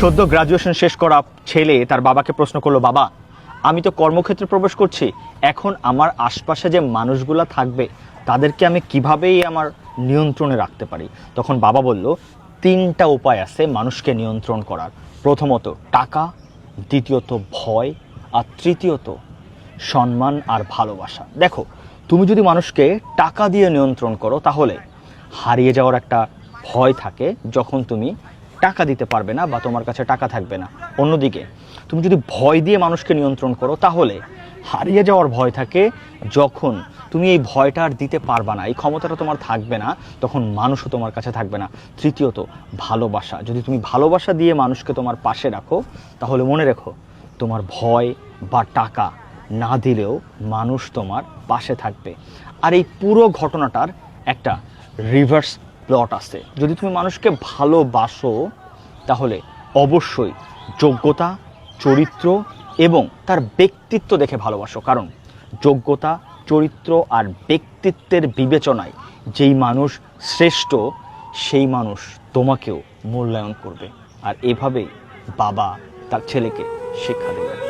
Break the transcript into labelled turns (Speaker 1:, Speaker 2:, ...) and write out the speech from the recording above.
Speaker 1: সদ্য গ্রাজুয়েশন শেষ করা ছেলে তার বাবাকে প্রশ্ন করলো, বাবা আমি তো কর্মক্ষেত্রে প্রবেশ করছি, এখন আমার আশপাশে যে মানুষগুলো থাকবে তাদেরকে আমি কিভাবেই আমার নিয়ন্ত্রণে রাখতে পারি। তখন বাবা বলল, তিনটা উপায় আছে মানুষকে নিয়ন্ত্রণ করার। প্রথমত টাকা, দ্বিতীয়ত ভয়, আর তৃতীয়ত সম্মান আর ভালোবাসা। দেখো, তুমি যদি মানুষকে টাকা দিয়ে নিয়ন্ত্রণ করো তাহলে হারিয়ে যাওয়ার একটা ভয় থাকে যখন তুমি টাকা দিতে পারবে না বা তোমার কাছে টাকা থাকবে না। অন্যদিকে তুমি যদি ভয় দিয়ে মানুষকে নিয়ন্ত্রণ করো তাহলে হারিয়ে যাওয়ার ভয় থাকে যখন তুমি এই ভয়টা আর দিতে পারবা না, এই ক্ষমতাটা তোমার থাকবে না, তখন মানুষও তোমার কাছে থাকবে না। তৃতীয়ত ভালোবাসা, যদি তুমি ভালোবাসা দিয়ে মানুষকে তোমার পাশে রাখো তাহলে মনে রেখো তোমার ভয় বা টাকা না দিলেও মানুষ তোমার পাশে থাকবে। আর এই পুরো ঘটনাটার একটা রিভার্স প্লট আছে। যদি তুমি মানুষকে ভালোবাসো তাহলে অবশ্যই যোগ্যতা, চরিত্র এবং তার ব্যক্তিত্ব দেখে ভালোবাসো, কারণ যোগ্যতা, চরিত্র আর ব্যক্তিত্বের বিবেচনায় যেই মানুষ শ্রেষ্ঠ সেই মানুষ তোমাকেও মূল্যায়ন করবে। আর এভাবেই বাবা তার ছেলেকে শিক্ষা দেবে।